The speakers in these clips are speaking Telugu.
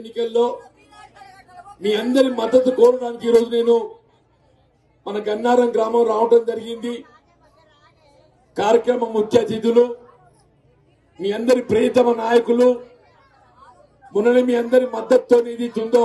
ఎన్నికల్లో మీ అందరి మద్దతు కోరడానికి ఈరోజు నేను మన గన్నారం గ్రామం రావడం జరిగింది. కార్యక్రమం ముఖ్య అతిథులు మీ అందరి ప్రియతమ నాయకులు మొన్ననే మీ అందరి మద్దతుతో ఏదైతుందో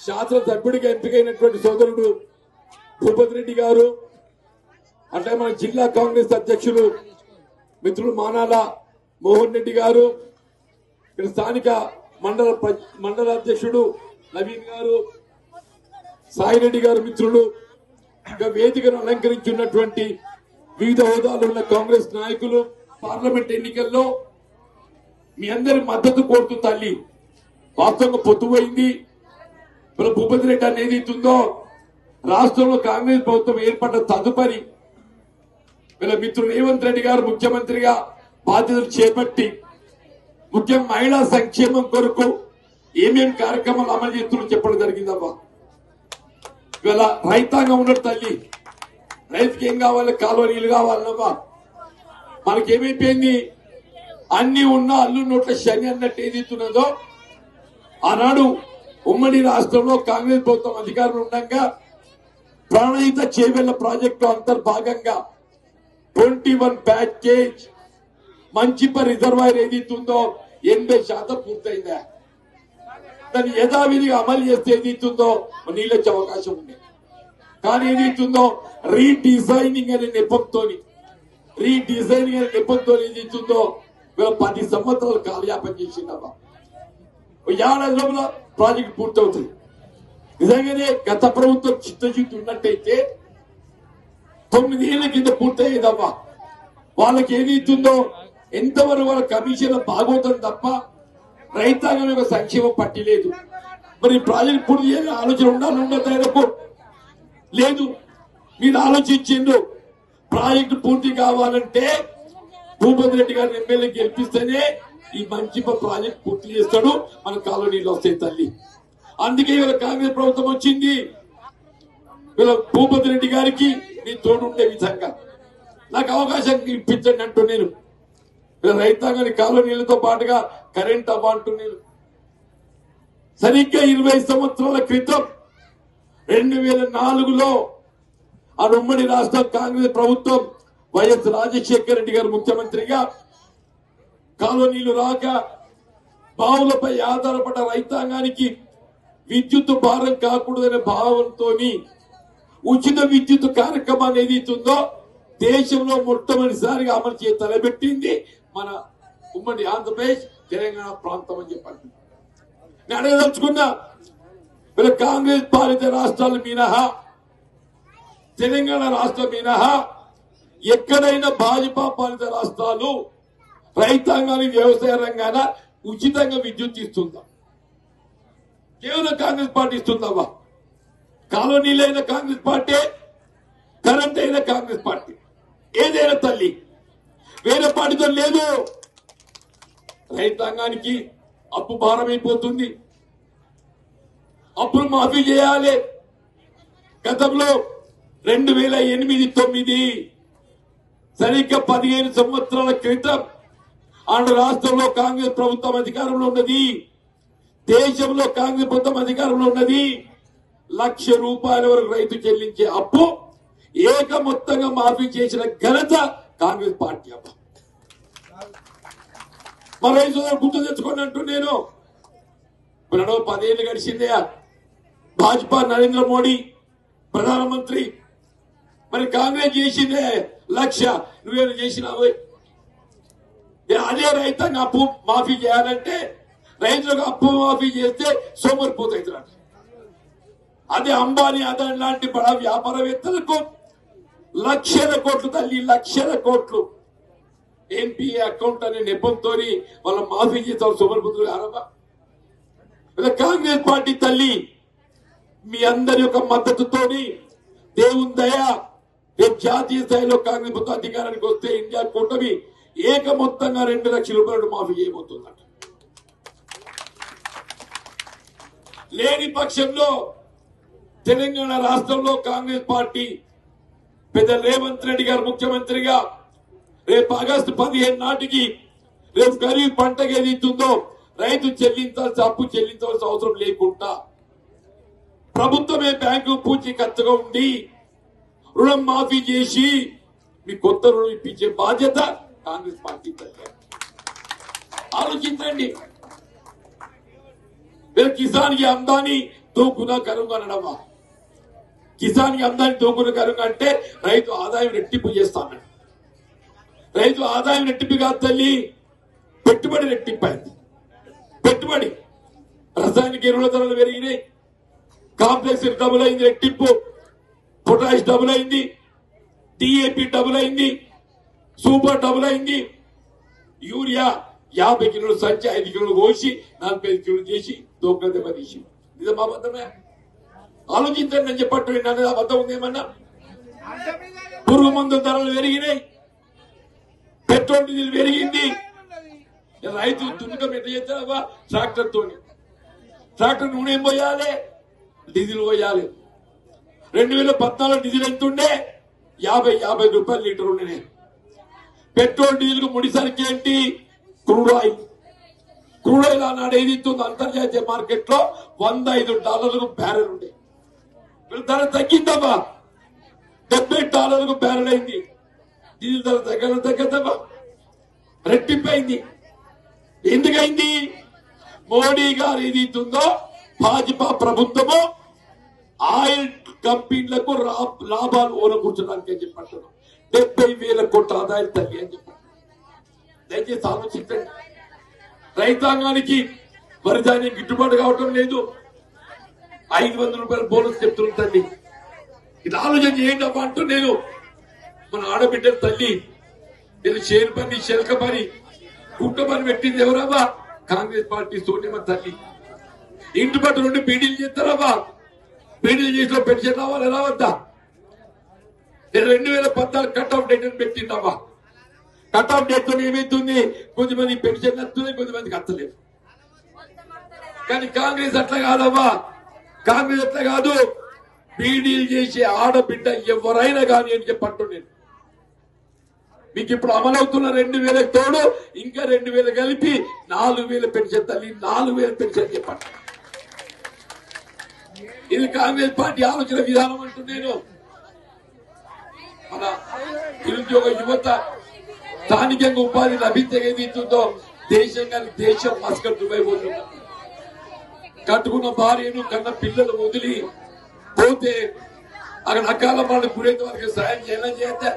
శాసనసభ్యుడిగా ఎంపికైనటువంటి సోదరుడు భూపతి రెడ్డి గారు, అట్లే మన జిల్లా కాంగ్రెస్ అధ్యక్షులు మిత్రులు మానాల మోహన్ రెడ్డి గారు, ఇక్కడ స్థానిక మండల అధ్యక్షుడు నవీన్ గారు, సాయిరెడ్డి గారు మిత్రులు, ఇంకా వేదికను అలంకరించున్నటువంటి వివిధ హోదాలు ఉన్న కాంగ్రెస్ నాయకులు, పార్లమెంట్ ఎన్నికల్లో మీ అందరి మద్దతు కోరుతూ తల్లి వాస్తవంగా పొత్తుపోయింది. మన భూపతి రెడ్డి అనేది ఉందో రాష్ట్రంలో కాంగ్రెస్ ప్రభుత్వం ఏర్పడ్డ తదుపరి వీళ్ళ మిత్రుడు రేవంత్ రెడ్డి గారు ముఖ్యమంత్రిగా బాధ్యతలు చేపట్టి ముఖ్యంగా మహిళా సంక్షేమం కొరకు ఏమేమి కార్యక్రమాలు అమలు చేస్తున్నా చెప్పడం జరిగిందమ్మా. ఇవాళ రైతాంగం ఉన్నట్టు తల్లి రైతుకి ఏం కావాలి, కాలువ నీళ్ళు కావాలమ్మా. మనకేమైపోయింది, అన్ని ఉన్న అల్లు నోట్ల శని అన్నట్టు ఏదైతున్నదో ఆనాడు ఉమ్మడి రాష్ట్రంలో కాంగ్రెస్ ప్రభుత్వం అధికారంలో ఉండగా ప్రాణహిత చేవెళ్ల ప్రాజెక్టు అంతర్భాగంగా 21 ప్యాకేజ్ మంచిప రిజర్వాయర్ ఏదైతుందో 80% పూర్తయిందా. దాన్ని యథావిధిగా అమలు చేస్తే ఏదైతుందో నీళ్ళొచ్చే అవకాశం ఉంది. కానీ ఏదైతుందో రీడిజైనింగ్ అనే నెపంతో ఏదైతుందో 10 సంవత్సరాలు కాలయాపన చేసిందమ్మా. ఏడాది లోపల ప్రాజెక్ట్ పూర్తవుతుంది. నిజంగానే గత ప్రభుత్వం చిత్తశుద్ధి ఉన్నట్టయితే 9 ఏళ్ల కింద పూర్తయ్యేదమ్మా. వాళ్ళకి ఏదైతుందో ఎంతవరకు వాళ్ళ కమిషన్ భాగవతం తప్ప రైతాంగం యొక్క సంక్షేమం పట్టి లేదు. మరి ప్రాజెక్ట్ పూర్తి చేయాలి ఆలోచన ఉండదు లేదు. మీరు ఆలోచించిండ్రు ప్రాజెక్టు పూర్తి కావాలంటే భూపతి రెడ్డి గారిని ఎమ్మెల్యే గెలిపిస్తేనే ఈ మంచి ప్రాజెక్ట్ పూర్తి చేస్తాడు, మన కాలనీలు వస్తాయి తల్లి. అందుకే వీళ్ళ కాంగ్రెస్ ప్రభుత్వం వచ్చింది. వీళ్ళ భూపతి రెడ్డి గారికి నేను తోడుండే విధంగా నాకు అవకాశం ఇప్పించండి అంటూ నేను వీళ్ళ రైతాంగాన్ని కాలనీలతో పాటుగా కరెంట్ అవ్వంటూ నేను సరిగ్గా 20 సంవత్సరాల క్రితం 2004లో ఆ ఉమ్మడి రాష్ట్ర కాంగ్రెస్ ప్రభుత్వం వైఎస్ రాజశేఖర రెడ్డి గారు ముఖ్యమంత్రిగా కాలనీలు రాక బావులపై ఆధారపడ్డ రైతాంగానికి విద్యుత్ భారం కాకూడదనే భావంతో ఉచిత విద్యుత్ కార్యక్రమాన్ని ఏదైతుందో దేశంలో మొట్టమొదటిసారిగా అమలు చేసి తలబెట్టింది మన ఉమ్మడి ఆంధ్రప్రదేశ్ తెలంగాణ ప్రాంతం అని చెప్పండి. నేను అడగదలుచుకున్నా, వీళ్ళ కాంగ్రెస్ పాలిత రాష్ట్రాలు మినహా తెలంగాణ రాష్ట్రం మినహా ఎక్కడైనా భాజపా పాలిత రాష్ట్రాలు రైతాంగానికి వ్యవసాయ రంగాన ఉచితంగా విద్యుత్ ఇస్తుందా? కేవలం కాంగ్రెస్ పార్టీ ఇస్తుందవ్వా. కాలనీలైన కాంగ్రెస్ పార్టీ, కరెంట్ అయిన కాంగ్రెస్ పార్టీ, ఏదైనా తల్లి వేరే పార్టీతో లేదు. రైతాంగానికి అప్పు భారమైపోతుంది, అప్పులు మాఫీ చేయాలి. గతంలో 2008-9 సరిగ్గా 15 సంవత్సరాల క్రితం ఆంధ్ర రాష్ట్రంలో కాంగ్రెస్ ప్రభుత్వం అధికారంలో ఉన్నది, దేశంలో కాంగ్రెస్ ప్రభుత్వం అధికారంలో ఉన్నది. ₹1,00,000 వరకు రైతు చెల్లించే అప్పు ఏక మొత్తంగా మాఫీ చేసిన ఘనత కాంగ్రెస్ పార్టీ. అబ్బా మా రైతు గుర్తు తెచ్చుకోండి అంటూ నేను 10 ఏళ్ళు గడిచిందే. భాజపా నరేంద్ర మోడీ ప్రధానమంత్రి, మరి కాంగ్రెస్ చేసిందే 1,00,000, నువ్వేమైనా చేసినావు? అదే రైతాంగ అప్పు మాఫీ చేయాలంటే రైతులకు అప్పు మాఫీ చేస్తే సోమరిపోతాయి. అదే అంబానీ అదాని లాంటి బడా వ్యాపారవేత్తలకు 1,00,000 కోట్లు తల్లి, 1,00,000 కోట్లు ఎన్పిఏ అకౌంట్ అనే నెపంతో వాళ్ళ మాఫీ చేస్తారు. సోమరిపోతులు కారమ్మా. కాంగ్రెస్ పార్టీ తల్లి మీ అందరి యొక్క మద్దతుతోని దేవుని దయ రేపు జాతీయ స్థాయిలో కాంగ్రెస్ ప్రభుత్వం అధికారానికి వస్తే ఇండియా కూటమి ఏక మొత్తంగా ₹2,00,000 మాఫీ చేయబోతుందట. లేని పక్షంలో తెలంగాణ రాష్ట్రంలో కాంగ్రెస్ పార్టీ పెద్ద రేవంత్ రెడ్డి గారు ముఖ్యమంత్రిగా రేపు ఆగస్టు 15 నాటికి రేపు ఖరీఫ్ పంటకు ఏదైతుందో రైతు చెల్లించాల్సిన అప్పు చెల్లించవలసిన అవసరం లేకుండా ప్రభుత్వమే బ్యాంకు పూచీకత్తుగా ఉండి రుణం మాఫీ చేసి మీ కొత్త రుణం ఇప్పించే బాధ్యత కాంగ్రెస్ పార్టీ. ఆలోచించండి. మీరు కిసాన్ కి ఆమ్దాని దో గునా కరుంగా అనడమా? కిసాన్ కి ఆమ్దాని దో గునా కరుంగా అంటే రైతు ఆదాయం రెట్టింపు చేస్తాను. రైతు ఆదాయం రెట్టింపు కాదు తల్లి, పెట్టుబడి రెట్టింపైంది. పెట్టుబడి రసాయనిక ఎరువుల ధరలు పెరిగినాయి, కాంప్లెక్స్ డబుల్ అయింది, రెట్టింపు పొటాష్ డబుల్ అయింది, డిఏపి డబుల్ అయింది, సూపర్ డబుల్ అయింది, యూరియా 50 కిలోలు సంచి 5 కిలోలు కోసి 45 కిలోలు చేసి దొంగ దెబ్బ తీసి. నిజమా అబద్ధమే? ఆలోచించండి. నేను చెప్పట్టు అనేది అబద్ధం ఉందేమన్నా? పురుగు మందుల ధరలు పెరిగినాయి, పెట్రోల్ డీజిల్ పెరిగింది. రైతు దున్నుకం ఎట్లా చేస్తావా? ట్రాక్టర్ తోని. ట్రాక్టర్ నూనె ఏం పోయాలి? డీజిల్ పోయాలి. 2014 డీజిల్ ఎంత ఉండే? 50 రూపాయలు లీటర్ ఉండే. పెట్రోల్ డీజిల్ కు ముడిసరికి ఏంటి? Crude oil. క్రూడ్ ఆయిల్ ఆనాడు ఏది ఇస్తుందో అంతర్జాతీయ మార్కెట్ లో $105 బ్యారెల్ ఉండే. ధర తగ్గిందమ్మా, $70 బ్యారెల్ అయింది. డీజిల్ ధర తగ్గదమ్మా, రెట్టింపైంది. ఎందుకైంది? మోడీ గారు ఏది ఇస్తుందో భాజపా ప్రభుత్వము ఆయిల్ కంపెనీలకు లాభాలు ఓనకూర్చడానికి అని చెప్పంటున్నాం. 70,000 కోట్ల ఆదాయాలు తగ్గి అని చెప్పారు. దయచేసి ఆలోచించండి. రైతాంగానికి వరి ధాన్యం గిట్టుబాటు కావటం లేదు, 500 రూపాయల బోనస్ చెప్తున్నాను తల్లి. ఇది ఆలోచన చేయండి అబ్బా అంటూ నేను మన ఆడబిడ్డల తల్లి. నేను షేర్ పని, శెల్క పని, గుట్ట పని పెట్టింది ఎవరబ్బా? కాంగ్రెస్ పార్టీ సోనియమ్మ తల్లి. ఇంటి పట్టు నుండి బీడీలు చేస్తారబ్బా. బీడీలు చేసిన పెన్షన్ రావాలి, రావద్దా? నేను 2014 కట్అఫ్ డేట్ అని పెట్టిందమ్మా. కట్అఫ్ డేట్ తో ఏమైతుంది? కొంతమంది పెన్షన్ వస్తుంది, కొంతమందికి వస్తలేదు. కానీ కాంగ్రెస్ అట్లా కాదమ్మా. కాంగ్రెస్ అట్లా కాదు. బీడీలు చేసే ఆడబిడ్డ ఎవరైనా కానీ అని చెప్పంటూ నేను మీకు ఇప్పుడు అమలవుతున్న 2,000 తోడు ఇంకా 2,000 కలిపి 4,000 పెన్షన్ తల్లి, 4,000 పెన్షన్ చెప్పండి. ఇది కాంగ్రెస్ పార్టీ ఆలోచన విధానం అంటూ నేను. మన నిరుద్యోగ యువత స్థానికంగా ఉపాధి లభించగలుగుతుందో దేశం మస్కర్ దుబాయ్ పోతుంది. కట్టుకున్న భార్యను కన్న పిల్లలు వదిలి పోతే అక్కడ అకాల మరణకు గురైతే వారికి సాయం చేయాలని చేస్తే,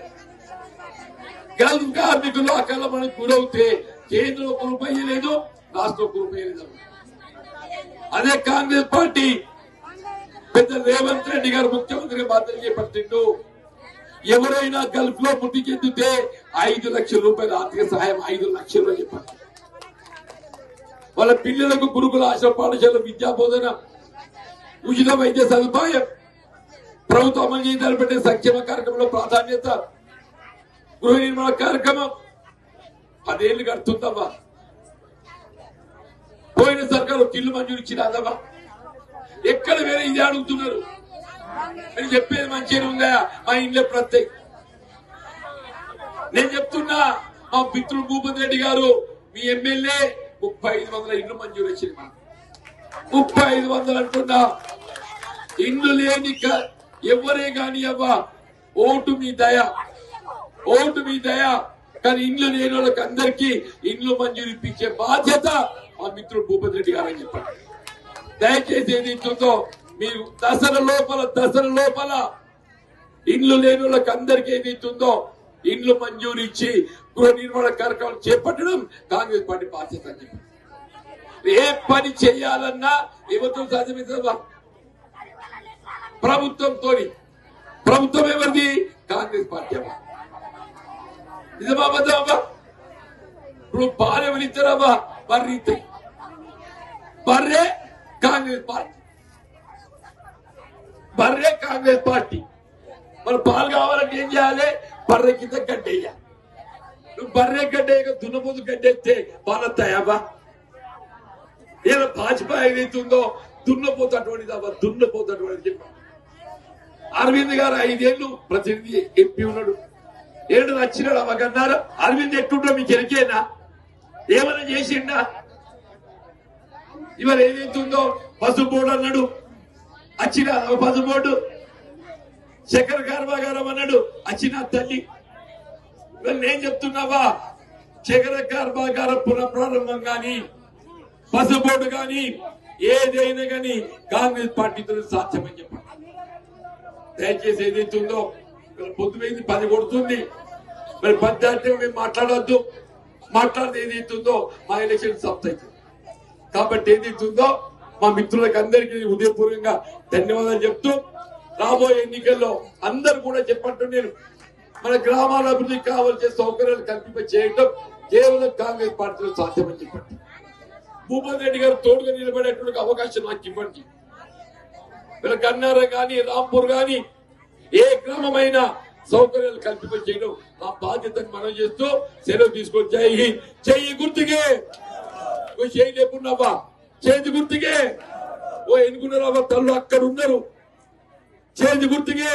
గల్ఫ్ కార్మికులు అకాల మరణకు గురవుతే కేంద్రం ఒక రూపాయి లేదు, రాష్ట్రం ఒక రూపాయి లేదు. అదే కాంగ్రెస్ పార్టీ పెద్ద రేవంత్ రెడ్డి గారు ముఖ్యమంత్రిగా బాధ్యత చేపట్టిండు. ఎవరైనా గల్ఫ్ లో పుట్టి చెందితే 5 లక్షల రూపాయల ఆర్థిక సహాయం, 5 లక్షలు చెప్పారు. వాళ్ళ పిల్లలకు గురుకుల ఆశ్రమ పాఠశాల విద్యా బోధన, ఉచిత వైద్య సదుపాయం, ప్రభుత్వం అమలు చేయాలి పెట్టే సంక్షేమ కార్యక్రమంలో ప్రాధాన్యత, గృహ నిర్మాణ కార్యక్రమం 10 ఏళ్లు గడుతుందమ్మా. పోయిన సర్కారు ఇల్లు మంజూరు ఇచ్చినదమ్మా. ఎక్కడ వేరే ఇది అడుగుతున్నారు. మీరు చెప్పేది మంచిగా ఉందా? మా ఇంట్లో ప్రత్యేక నేను చెప్తున్నా, మా మిత్రుడు భూపతి రెడ్డి గారు మీ ఎమ్మెల్యే 3,500 ఇల్లు మంజూరు వచ్చింది. 3,500 అంటున్నా. ఇల్లు లేని ఎవరే కాని అవ్వా, ఓటు మీ దయ, ఓటు మీ దయ. కానీ ఇల్లు లేని వాళ్ళకి అందరికీ ఇల్లు మంజూరు ఇప్పించే బాధ్యత మా మిత్రుడు భూపతి రెడ్డి గారు అని చెప్పారు. దయచేసి ఏది ఇస్తుందో మీరు దసరా లోపల ఇండ్లు లేని వాళ్ళకి అందరికీ ఏది ఇస్తుందో ఇండ్లు మంజూరు ఇచ్చి గృహ నిర్మాణ కార్యక్రమాలు చేపట్టడం కాంగ్రెస్ పార్టీ బాధ్యత అని చెప్పి. ఏ పని చేయాలన్నా ఎవరితో సాధ్యమవుతుందా? ప్రభుత్వంతో. ప్రభుత్వం ఎవరిది? కాంగ్రెస్ పార్టీ అమ్మా. నిజమా అబద్ధమా? ఇప్పుడు భార్య ఇస్తారమ్మా, బర్రె కాంగ్రెస్ పార్టీ, బర్రె కాంగ్రెస్ పార్టీ. మరి పాలు కావాలంటే ఏం చేయాలి? బర్రె కింద గడ్డేయాలి. నువ్వు బర్రె గడ్డేయక దున్నపోతు గడ్డేస్తే పాలొస్తాయబ్బా. ఏదో భాజపా ఏదైతుందో దున్నపోతు అటువంటిదబ్బా, దున్నపోతు అటువంటిది చెప్పా. అరవింద్ గారు 5 ఏళ్లు ప్రతినిధి ఎంపీ ఉన్నాడు. ఏడు నచ్చినాడు అమ్మకన్నారు. అరవింద్ ఎట్టుంటో మీకు ఎరికేనా? ఏమైనా చేసిండా? ఇవాళ ఏదైతుందో పసుబోర్డు అన్నాడు, వచ్చిన పసుబోర్డు శంకర కర్మాగారం అన్నాడు, వచ్చిన తల్లి. ఇవాళ నేను చెప్తున్నావా, శంకర కర్మాగారం పునఃప్రారంభం గాని పసుబోర్డు గాని ఏదైనా గాని కాంగ్రెస్ పార్టీతో సాధ్యమని చెప్పండి. దయచేసి ఏదైతుందో పొద్దుపోయింది 10 కొడుతుంది, మరి 10 దాటితే మేము మాట్లాడొద్దు. మాట్లాడితే ఏదైతుందో మా ఎలక్షన్ సప్త అవుతుంది. కాబట్టి ఏదైతుందో మా మిత్రులకు అందరికీ హృదయపూర్వకంగా ధన్యవాదాలు చెప్తూ, రాబోయే ఎన్నికల్లో అందరూ కూడా చెప్పంటూ నేను మన గ్రామాల అభివృద్ధికి కావాల్సిన సౌకర్యాలు కల్పింప చేయటం కేవలం కాంగ్రెస్ పార్టీలో సాధ్యమని చెప్పండి. భూపతి రెడ్డి గారు తోడుగా నిలబడేటువంటి అవకాశం నాకు ఇవ్వండి. వీళ్ళ గన్నారం గాని రాంపూర్ గాని ఏ గ్రామమైనా సౌకర్యాలు కల్పింప చేయడం నా బాధ్యతను మనం చేస్తూ సెలవు తీసుకొని జై హింద్. చెయ్యి గుర్తుకే చేయి లేకున్నావా, చేతి గుర్తుకే ఓ ఎన్నుకున్నారా తల్లు అక్కడ ఉన్నారు, చేతి గుర్తుకే